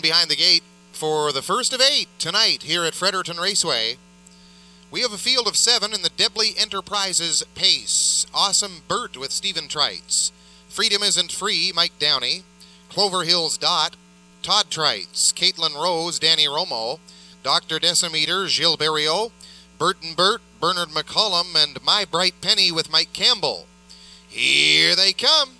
in behind the gate for the first of 8 tonight here at Fredericton Raceway. We have a field of 7 in the Debley Enterprises pace. Awesome Bert with Stephen Trites. Freedom Isn't Free, Mike Downey. Clover Hills Dot, Todd Trites. Caitlin Rose, Danny Romo. Dr. Decimeter, Gilles Berriot. Bert and Bert, Bernard McCollum, and My Bright Penny with Mike Campbell. Here they come.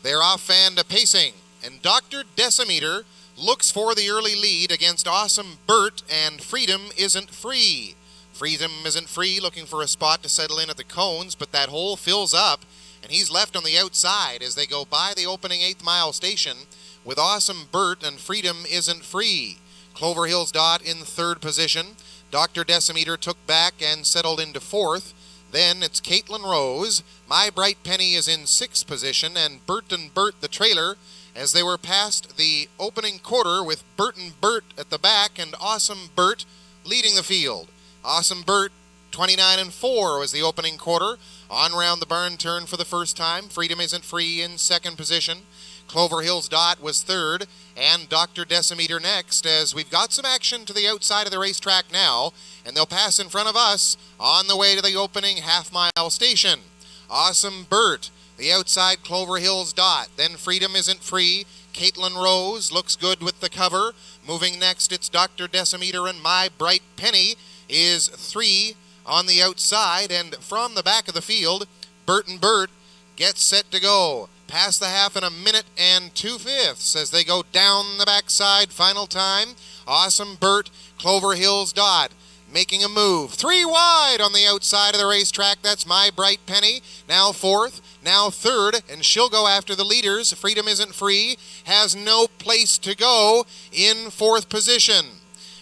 They're off and pacing, and Dr. Decimeter looks for the early lead against Awesome Bert and Freedom Isn't Free. Freedom Isn't Free looking for a spot to settle in at the cones, but that hole fills up, and he's left on the outside as they go by the opening 8th mile station with Awesome Bert and Freedom Isn't Free. Clover Hills Dot in 3rd position. Dr. Decimeter took back and settled into 4th. Then it's Caitlin Rose. My Bright Penny is in 6th position, and Bert and Bert the trailer as they were past the opening quarter with Bert and Bert at the back and Awesome Bert leading the field. Awesome Bert 29 and 4 was the opening quarter. On round the barn turn for the first time. Freedom Isn't Free in 2nd position. Clover Hills Dot was 3rd, and Dr. Decimeter next, as we've got some action to the outside of the racetrack now, and they'll pass in front of us on the way to the opening half-mile station. Awesome Bert, the outside Clover Hills Dot, then Freedom Isn't Free. Caitlin Rose looks good with the cover. Moving next, it's Dr. Decimeter, and My Bright Penny is 3 on the outside, and from the back of the field, Bert and Bert gets set to go. Past the half in 1 minute and 2/5 as they go down the backside. Final time, Awesome Bert, Clover Hills Dot making a move. 3 wide on the outside of the racetrack. That's My Bright Penny. Now 4th, now 3rd, and she'll go after the leaders. Freedom Isn't Free has no place to go in 4th position.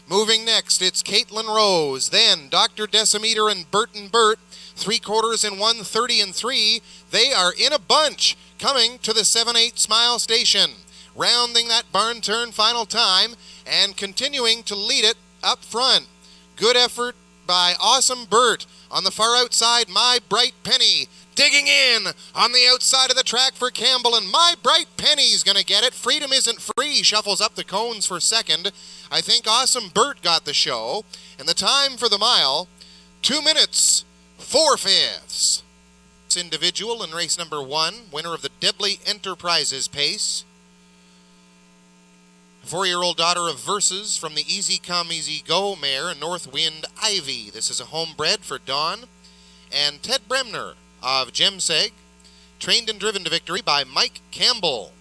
Moving next, it's Caitlin Rose. Then Dr. Decimeter and Bert and Bert. 3/4 in 1:30 and 3. They are in a bunch coming to the 7/8 mile station. Rounding that barn turn final time and continuing to lead it up front. Good effort by Awesome Bert. On the far outside, My Bright Penny digging in on the outside of the track for Campbell, and My Bright Penny's going to get it. Freedom Isn't Free shuffles up the cones for 2nd. I think Awesome Bert got the show, and the time for the mile, 2 minutes, 4/5. Individual in race number 1, winner of the Debley Enterprises pace. 4-year-old daughter of Versus from the Easy Come Easy Go mare, Northwind Ivy. This is a homebred for Dawn. And Ted Bremner of Gemseg, trained and driven to victory by Mike Campbell.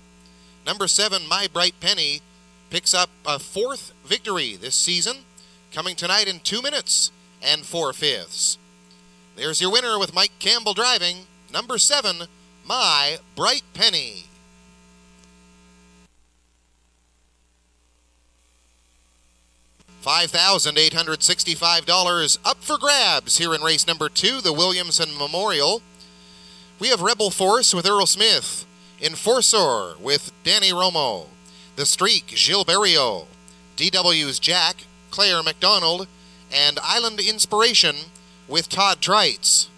Number 7, My Bright Penny, picks up a 4th victory this season, coming tonight in 2 minutes and 4/5. There's your winner with Mike Campbell driving, number 7, My Bright Penny. $5,865 up for grabs here in race number 2, the Williamson Memorial. We have Rebel Force with Earl Smith, Enforcer with Danny Romo, The Streak, Gilles Berriot, DW's Jack, Claire McDonald, and Island Inspiration with Todd Trites.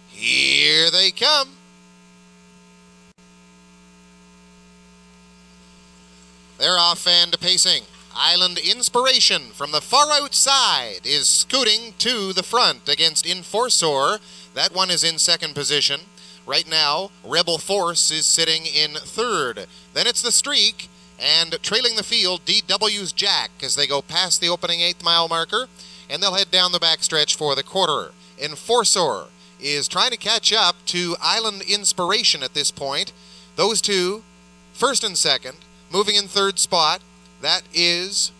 Here they come. They're off and pacing. Island Inspiration from the far outside is scooting to the front against Enforcer. That one is in 2nd position. Right now, Rebel Force is sitting in 3rd. Then it's The Streak, and trailing the field, DW's Jack as they go past the opening 8th mile marker, and they'll head down the backstretch for the quarter. Enforcer is trying to catch up to Island Inspiration at this point. Those two, 1st and 2nd, moving in 3rd spot. That is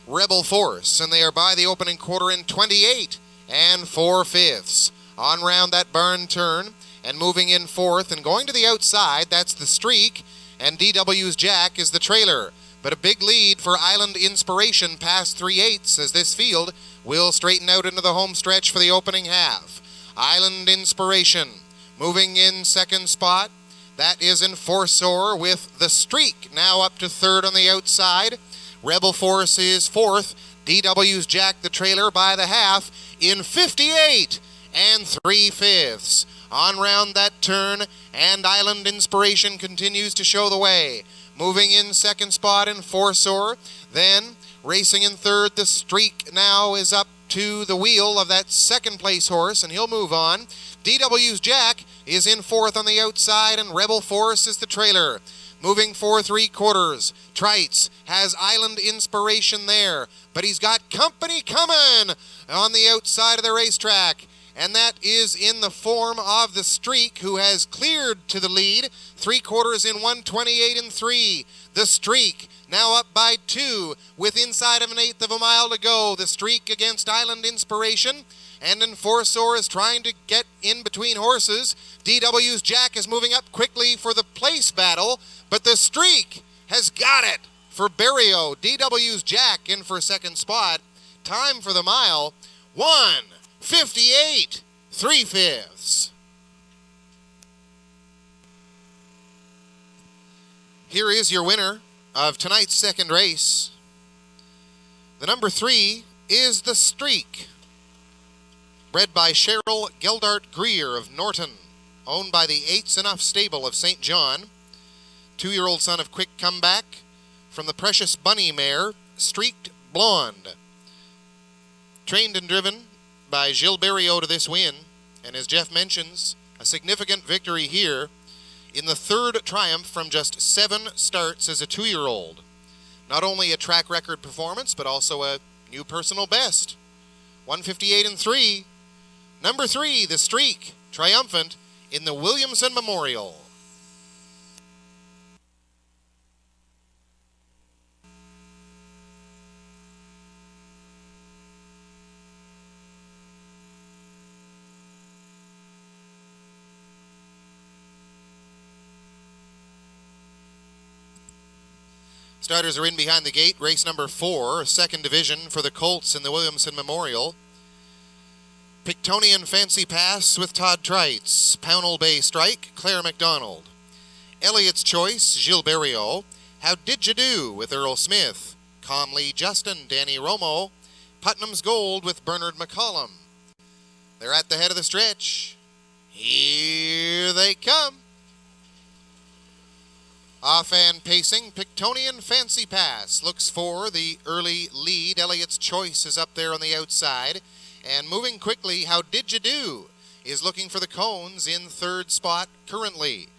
Rebel Force, and they are by the opening quarter in 28 and 4/5. On round that barn turn, and moving in 4th, and going to the outside, that's The Streak, and DW's Jack is the trailer. But a big lead for Island Inspiration past 3/8 as this field will straighten out into the home stretch for the opening half. Island Inspiration moving in 2nd spot. That is Enforcer with The Streak, now up to 3rd on the outside. Rebel Force is 4th. DW's Jack the trailer by the half in 58 and 3/5. On round that turn, and Island Inspiration continues to show the way. Moving in second spot in Foresoar. Then racing in third, the Streak now is up to the wheel of that second place horse, and he'll move on. DW's Jack is in fourth on the outside, and Rebel Force is the trailer. Moving for 3/4. Trites has Island Inspiration there, but he's got company coming on the outside of the racetrack. And that is in the form of the Streak, who has cleared to the lead. 3/4 in 1:28 and 3. The Streak now up by 2 with inside of 1/8 of a mile to go. The Streak against Island Inspiration. And Enforcer is trying to get in between horses. DW's Jack is moving up quickly for the place battle, but the Streak has got it for Barrio. DW's Jack in for second spot. Time for the mile, 1:58 3/5. Here is your winner of tonight's second race. The number 3 is the Streak, bred by Cheryl Geldart Greer of Norton, owned by the Eights Enough stable of St. John. 2-year-old son of Quick Comeback from the Precious Bunny mare, Streaked Blonde. Trained and driven by Gilles Barriot to this win, and as Jeff mentions, a significant victory here in the third triumph from just 7 starts as a 2-year-old. Not only a track record performance, but also a new personal best. 1:58 and 3. Number 3, the Streak, triumphant in the Williamson Memorial. Starters are in behind the gate. Race number 4, second division for the Colts in the Williamson Memorial. Pictonian Fancy Pass with Todd Trites. Pownell Bay Strike, Claire McDonald. Elliot's Choice, Gilles Barriot. How Did You Do with Earl Smith. Calmly Justin, Danny Romo. Putnam's Gold with Bernard McCollum. They're at the head of the stretch. Here they come. Off and pacing, Pictonian Fancy Pass looks for the early lead. Elliot's Choice is up there on the outside. And moving quickly, How Did You Do is looking for the cones in third spot currently.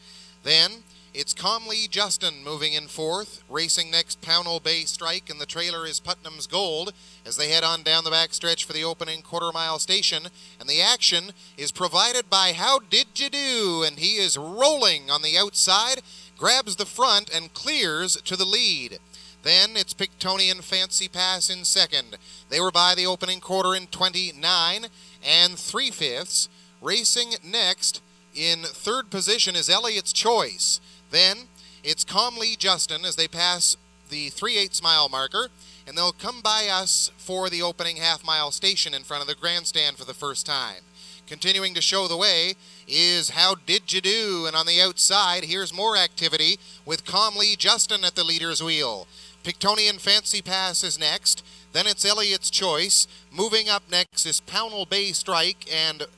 Then it's Calmly Justin moving in fourth. Racing next, Pownell Bay Strike, and the trailer is Putnam's Gold as they head on down the backstretch for the opening quarter-mile station. And the action is provided by How Did You Do, and he is rolling on the outside, grabs the front and clears to the lead. Then it's Pictonian Fancy Pass in second. They were by the opening quarter in 29 and 3/5. Racing next in third position is Elliot's Choice. Then it's Calmly Justin as they pass the 3/8 mile marker, and they'll come by us for the opening half-mile station in front of the grandstand for the first time. Continuing to show the way is How Did You Do, and on the outside, here's more activity with Calmly Justin at the leader's wheel. Pictonian Fancy Pass is next, then it's Elliot's Choice. Moving up next is Pownell Bay Strike, and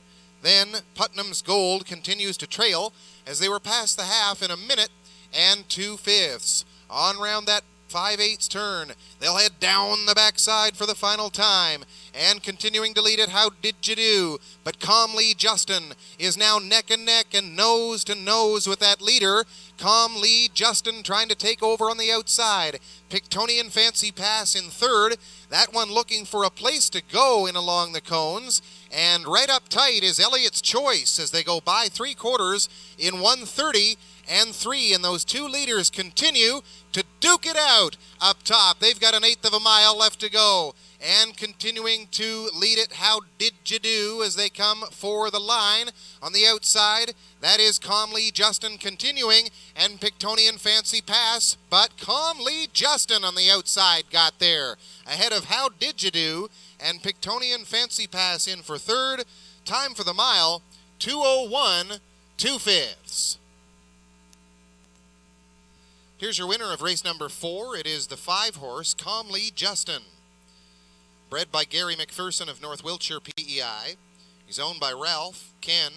then Putnam's Gold continues to trail as they were past the half in 1 minute and 2/5. On round that 5/8 turn, they'll head down the backside for the final time, and continuing to lead it, How Did You Do? But Calmly Justin is now neck and neck and nose to nose with that leader. Calmly Justin trying to take over on the outside. Pictonian Fancy Pass in third. That one looking for a place to go in along the cones. And right up tight is Elliot's Choice as they go by 3/4 in 1:30 and 3. And those two leaders continue to duke it out up top. They've got 1/8 of a mile left to go. And continuing to lead it, How Did You Do as they come for the line on the outside. That is Calmly Justin continuing, and Pictonian Fancy Pass, but Calmly Justin on the outside got there ahead of How Did You Do, and Pictonian Fancy Pass in for third. Time for the mile, 2:01 2/5. Here's your winner of race number 4. It is the 5-horse Calmly Justin, bred by Gary McPherson of North Wiltshire PEI. He's owned by Ralph, Ken,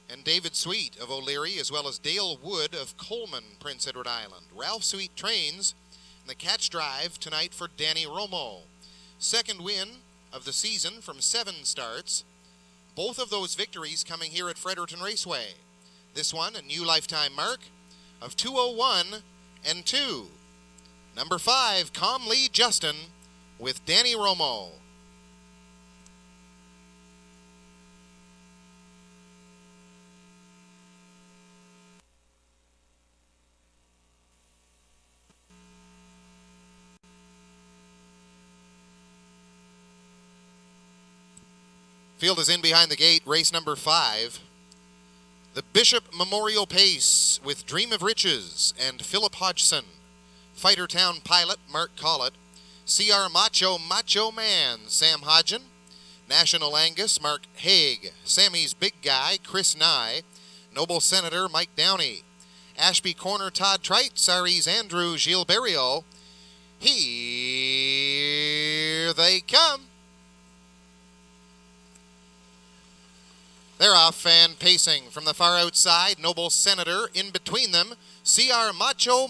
and David Sweet of O'Leary, as well as Dale Wood of Coleman, Prince Edward Island. Ralph Sweet trains in the catch drive tonight for Danny Romo. Second win of the season from 7 starts. Both of those victories coming here at Fredericton Raceway. This one, a new lifetime mark of 2:01 and 2. Number 5, Comley Justin with Danny Romo. Field is in behind the gate, race number 5. The Bishop Memorial Pace with Dream of Riches and Philip Hodgson. Fightertown Pilot, Mark Collett. CR Macho Man, Sam Hodgen. National Angus, Mark Haig. Sammy's Big Guy, Chris Nye. Noble Senator, Mike Downey. Ashby Corner, Todd Trites. RE's Andrew Gilberto. Here they come. They're off and pacing from the far outside. Noble Senator in between them. CR Macho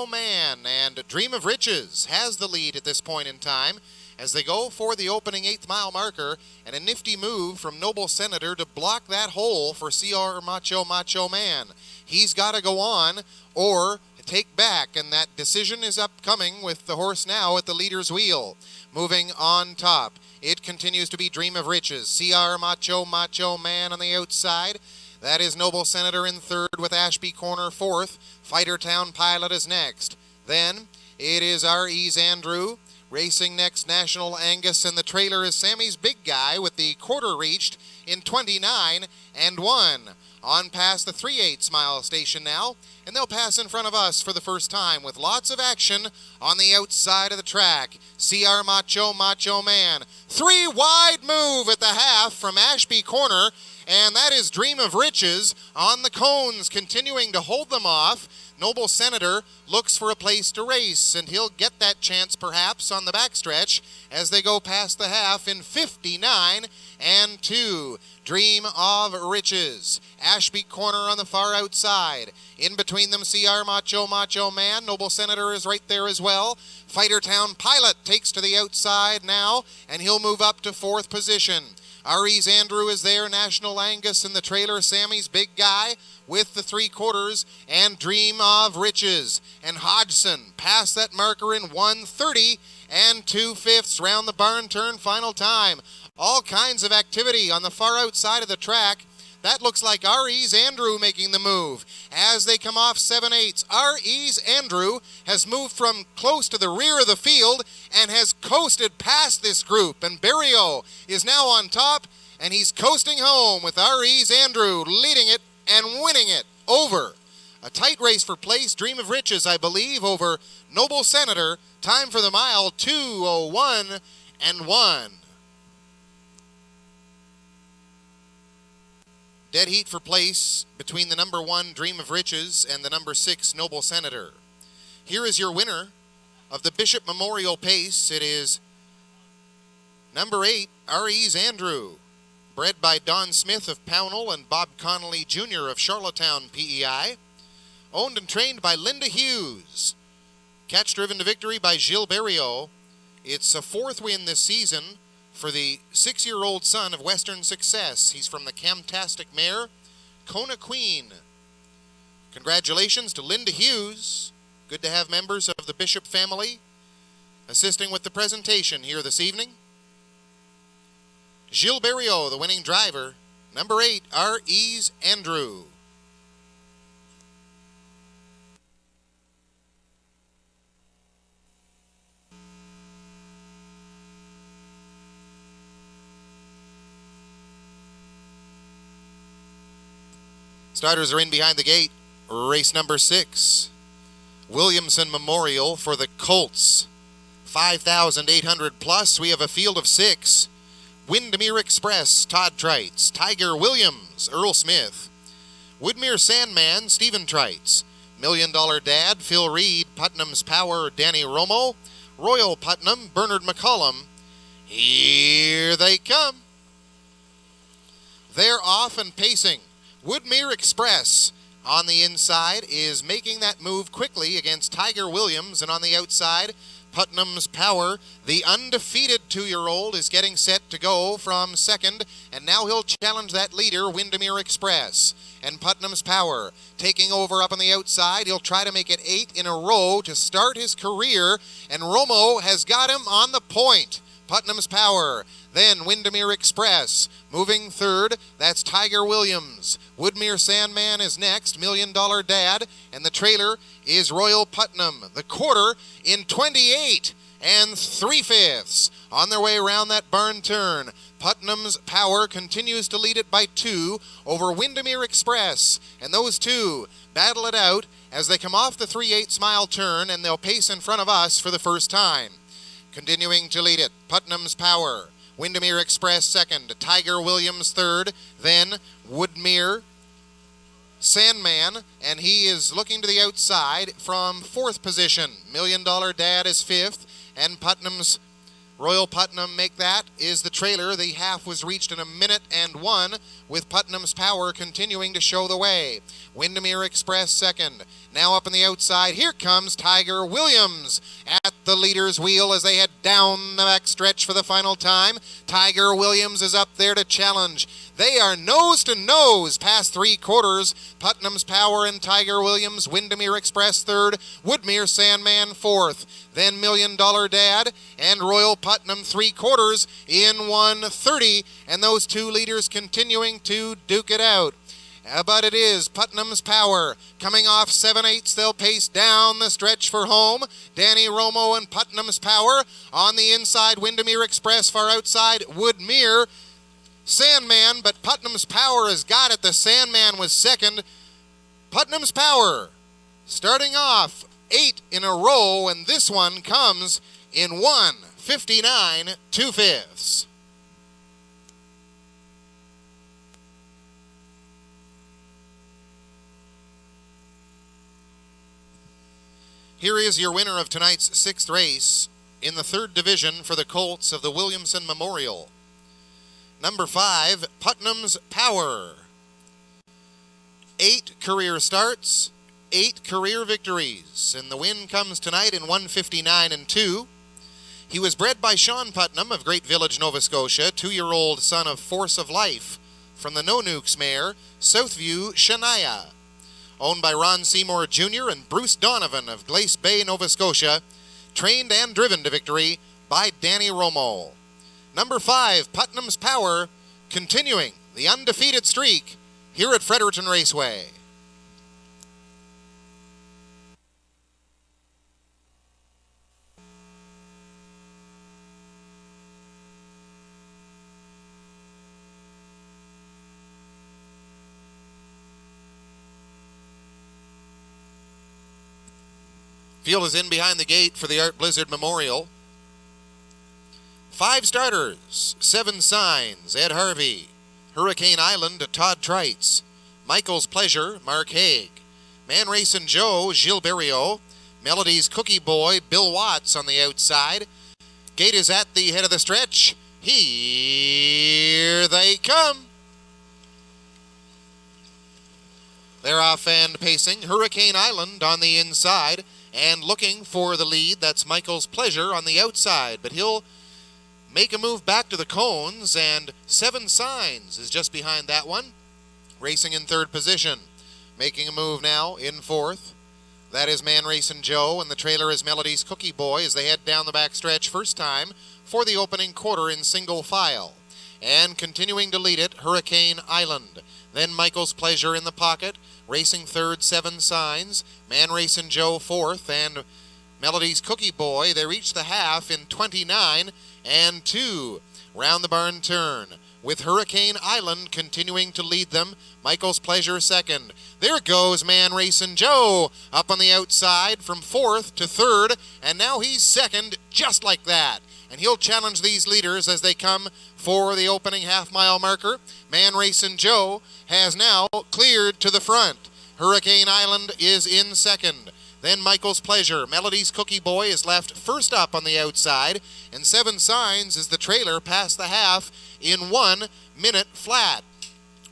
Man and Dream of Riches has the lead at this point in time as they go for the opening 8th mile marker, and a nifty move from Noble Senator to block that hole for CR Macho Man. He's got to go on or take back, and that decision is upcoming with the horse now at the leader's wheel. Moving on top, it continues to be Dream of Riches. CR Macho Man on the outside. That is Noble Senator in third with Ashby Corner fourth. Fightertown Pilot is next. Then it is RE's Andrew. Racing next, National Angus, and the trailer is Sammy's Big Guy with the quarter reached in 29 and 1. On past the 3/8 mile station now, and they'll pass in front of us for the first time with lots of action on the outside of the track. CR Macho Man. 3 wide move at the half from Ashby Corner, and that is Dream of Riches on the cones, continuing to hold them off. Noble Senator looks for a place to race, and he'll get that chance perhaps on the backstretch as they go past the half in 59 and 2. Dream of Riches. Ashby Corner on the far outside. In between them, CR Macho Man. Noble Senator is right there as well. Fightertown Pilot takes to the outside now, and he'll move up to 4th position. RE's Andrew is there. National Angus in the trailer. Sammy's Big Guy with the 3/4 and Dream of Riches. And Hodgson passed that marker in 1:30 and 2/5 round the barn turn final time. All kinds of activity on the far outside of the track. That looks like RE's Andrew making the move. As they come off 7/8, RE's Andrew has moved from close to the rear of the field and has coasted past this group. And Berrio is now on top, and he's coasting home with RE's Andrew leading it and winning it over. A tight race for place. Dream of Riches, I believe, over Noble Senator. Time for the mile, 2:01 and 1. Dead heat for place between the number 1 Dream of Riches and the number 6 Noble Senator. Here is your winner of the Bishop Memorial Pace. It is number 8 RE's Andrew, bred by Don Smith of Pownell and Bob Connolly Jr. of Charlottetown, PEI. Owned and trained by Linda Hughes. Catch driven to victory by Gilles Berrio. It's a 4th win this season for the 6-year-old son of Western Success. He's from the Camtastic mare, Kona Queen. Congratulations to Linda Hughes. Good to have members of the Bishop family assisting with the presentation here this evening. Gilles Berrio, the winning driver. Number 8, RE's Andrew. Starters are in behind the gate. Race number 6. Williamson Memorial for the Colts. 5,800 plus. We have a field of 6. Windermere Express, Todd Trites. Tiger Williams, Earl Smith. Woodmere Sandman, Stephen Trites. $1 Million Dad, Phil Reed. Putnam's Power, Danny Romo. Royal Putnam, Bernard McCollum. Here they come. They're off and pacing Woodmere Express on the inside is making that move quickly against Tiger Williams, and on the outside, Putnam's Power, the undefeated 2-year-old, is getting set to go from second, and now he'll challenge that leader, Windermere Express. And Putnam's Power taking over up on the outside. He'll try to make it 8 in a row to start his career, and Romo has got him on the point. Putnam's Power, then Windermere Express. Moving third, that's Tiger Williams. Woodmere Sandman is next, $1 Million Dad, and the trailer is Royal Putnam. The quarter in 28 3/5. On their way around that barn turn, Putnam's Power continues to lead it by 2 over Windermere Express, and those two battle it out as they come off the 3/8 mile turn, and they'll pace in front of us for the first time. Continuing to lead it, Putnam's Power, Windermere Express second, Tiger Williams third, then Woodmere Sandman, and he is looking to the outside from 4th position. $1 Million Dad is 5th, and Putnam's Royal Putnam make that is the trailer. The half was reached in 1:01, with Putnam's Power continuing to show the way. Windermere Express second. Now up on the outside, here comes Tiger Williams at the leader's wheel as they head down the back stretch for the final time. Tiger Williams is up there to challenge. They are nose to nose past 3/4. Putnam's Power and Tiger Williams. Windermere Express third. Woodmere Sandman fourth. Then $1 Million Dad and Royal Putnam 3/4 in 1:30. And those two leaders continuing to duke it out. But it is Putnam's Power coming off 7/8. They'll pace down the stretch for home. Danny Romo and Putnam's Power on the inside. Windermere Express far outside. Woodmere Sandman, but Putnam's Power has got it. The Sandman was second. Putnam's Power starting off 8 in a row, and this one comes in 1:59 2/5. Here is your winner of tonight's 6th race in the 3rd division for the Colts of the Williamson Memorial. Number 5, Putnam's Power. 8 career starts, 8 career victories, and the win comes tonight in 1:59 2. He was bred by Sean Putnam of Great Village, Nova Scotia, 2-year-old son of Force of Life from the No Nukes mare, Southview Shania. Owned by Ron Seymour Jr. and Bruce Donovan of Glace Bay, Nova Scotia, trained and driven to victory by Danny Romo. Number 5, Putnam's Power, continuing the undefeated streak here at Fredericton Raceway. Field is in behind the gate for the Art Blizzard Memorial. 5 starters, 7 signs, Ed Harvey. Hurricane Island, Todd Trites. Michael's Pleasure, Mark Haig. Man Racing Joe, Gilles Berriot. Melody's Cookie Boy, Bill Watts on the outside. Gate is at the head of the stretch. Here they come. They're off and pacing. Hurricane Island on the inside. And looking for the lead, that's Michael's Pleasure on the outside. But he'll make a move back to the cones, and 7 signs is just behind that one. Racing in 3rd position. Making a move now in 4th. That is Man Racing Joe, and the trailer is Melody's Cookie Boy as they head down the back stretch first time for the opening quarter in single file. And continuing to lead it, Hurricane Island. Then Michael's Pleasure in the pocket. Racing 3rd, 7 signs. Man Racing Joe 4th, and Melody's Cookie Boy. They reach the half in 29 2. Round the barn turn, with Hurricane Island continuing to lead them. Michael's Pleasure 2nd. There goes Man Racing Joe up on the outside from 4th to 3rd, and now he's 2nd just like that. And he'll challenge these leaders as they come for the opening half-mile marker. Man Racing Joe has now cleared to the front. Hurricane Island is in 2nd. Then Michael's Pleasure. Melody's Cookie Boy is left first up on the outside, and 7 signs is the trailer past the half in 1 minute flat.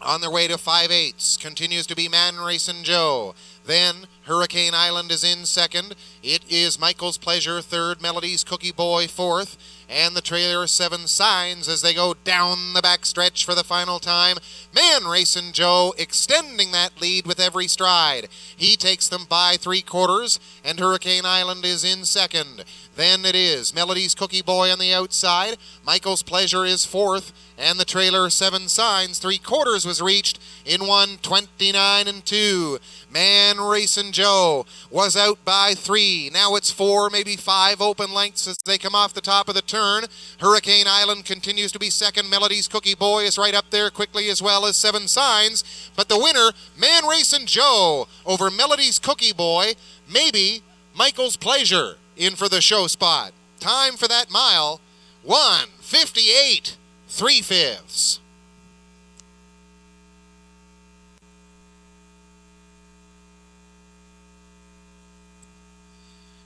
On their way to 5/8 continues to be Man Racing Joe. Then Hurricane Island is in second. It is Michael's Pleasure third, Melody's Cookie Boy fourth, and the trailer 7 Signs as they go down the backstretch for the final time. Man Racing Joe extending that lead with every stride. He takes them by 3/4, and Hurricane Island is in second. Then it is Melody's Cookie Boy on the outside. Michael's Pleasure is fourth, and the trailer 7 Signs 3/4 was reached in 1:29 and 2. Man Racing Joe was out by 3. Now it's 4, maybe 5 open lengths as they come off the top of the turn. Hurricane Island continues to be second. Melody's Cookie Boy is right up there quickly, as well as 7 Signs. But the winner, Man Racing Joe over Melody's Cookie Boy, maybe Michael's Pleasure in for the show spot. Time for that mile, 1:58 3/5.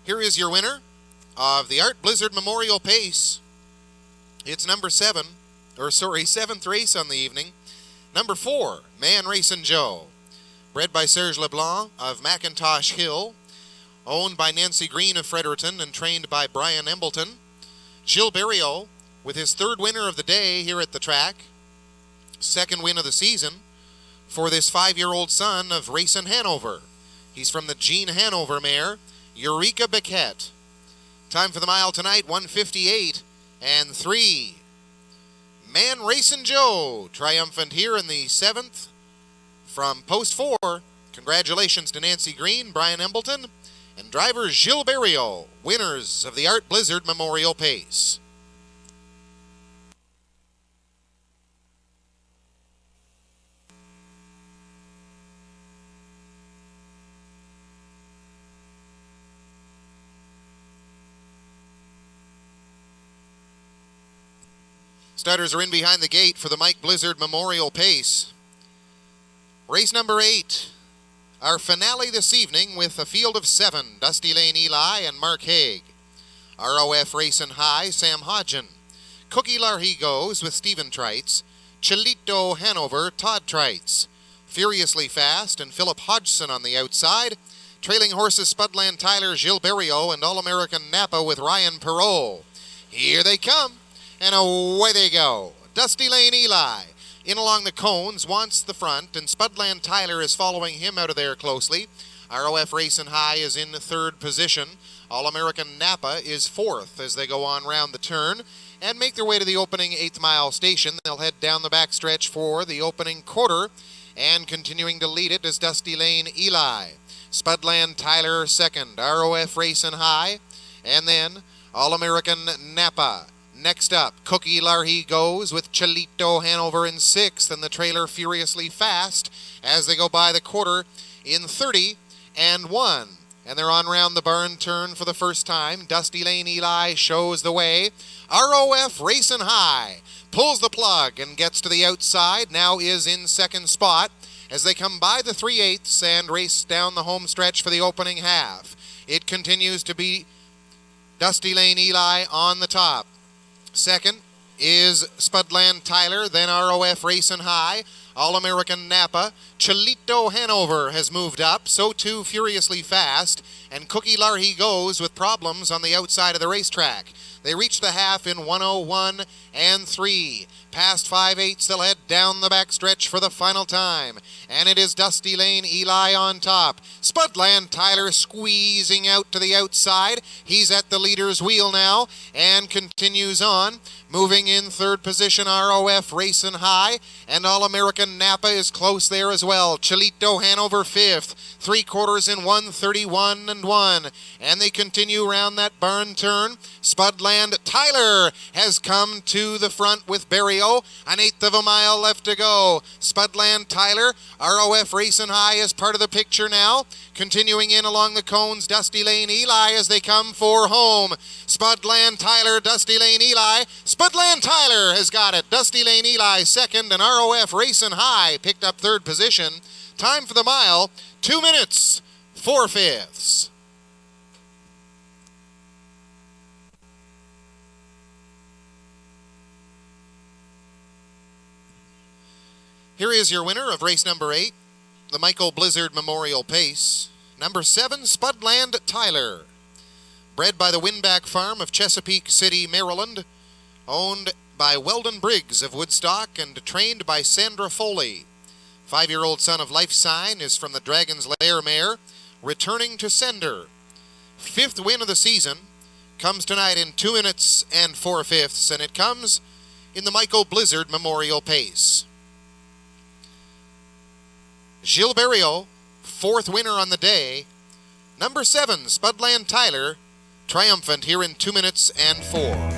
Here is your winner of the Art Blizzard Memorial Pace. It's number 7, or sorry, 7th race on the evening. Number 4, Man Racing Joe. Bred by Serge Leblanc of Macintosh Hill. Owned by Nancy Green of Fredericton and trained by Brian Embleton. Gilles Berriot with his 3rd winner of the day here at the track. 2nd win of the season for this 5-year-old son of Racing Hanover. He's from the Jean Hanover mare, Eureka Beckett. Time for the mile tonight, 1:58 and 3. Man Racing Joe, triumphant here in the 7th from post 4. Congratulations to Nancy Green, Brian Embleton, and driver Gilles Berriot, winners of the Art Blizzard Memorial Pace. Starters are in behind the gate for the Mike Blizzard Memorial Pace. Race number 8. Our finale this evening with a field of 7, Dusty Lane Eli and Mark Haig. ROF Racing High, Sam Hodgen. Cookie Larhy goes with Stephen Trites. Chilito Hanover, Todd Trites. Furiously Fast and Philip Hodgson on the outside. Trailing horses Spudland Tyler, Gilles Berriot, and All-American Napa with Ryan Perot. Here they come, and away they go. Dusty Lane Eli in along the cones, wants the front, and Spudland Tyler is following him out of there closely. ROF Racing High is in the 3rd position. All-American Napa is 4th as they go on round the turn and make their way to the opening 8th mile station. They'll head down the backstretch for the opening quarter, and continuing to lead it is Dusty Lane Eli. Spudland Tyler 2nd, ROF Racing High, and then All-American Napa. Next up, Cookie Larhy goes with Chilito Hanover in 6th, and the trailer Furiously Fast as they go by the quarter in 30 and 1. And they're on round the barn turn for the first time. Dusty Lane Eli shows the way. ROF Racing High pulls the plug and gets to the outside, now is in 2nd spot as they come by the 3/8 and race down the home stretch for the opening half. It continues to be Dusty Lane Eli on the top. 2nd is Spudland Tyler, then ROF Racing High, All-American Napa. Chilito Hanover has moved up, so too Furiously Fast, and Cookie Larhy goes with problems on the outside of the racetrack. They reach the half in 1:01 and 3. Past 5/8, they'll head down the backstretch for the final time. And it is Dusty Lane Eli on top. Spudland Tyler squeezing out to the outside. He's at the leader's wheel now and continues on. Moving in 3rd position, ROF Racing High, and All-American Napa is close there as well. Chilito Hanover 5th, 3/4 in 1:31 and 1. And they continue round that barn turn. Spudland Tyler has come to the front with Berriot. 1/8 of a mile left to go. Spudland Tyler, ROF Racing High is part of the picture now. Continuing in along the cones, Dusty Lane Eli as they come for home. Spudland Tyler, Dusty Lane Eli. Spudland Tyler has got it. Dusty Lane Eli 2nd, and ROF Racing High picked up 3rd position. Time for the mile, 2 minutes, 4/5. Here is your winner of race number 8, the Michael Blizzard Memorial Pace. Number 7, Spudland Tyler. Bred by the Winback Farm of Chesapeake City, Maryland. Owned by Weldon Briggs of Woodstock and trained by Sandra Foley. 5-year-old son of Life Sign is from the Dragon's Lair mare, returning to sender. 5th win of the season comes tonight in 2 minutes and 4/5, and it comes in the Michael Blizzard Memorial Pace. Gilberto, 4th winner on the day. Number 7, Spudland Tyler, triumphant here in 2 minutes and 4.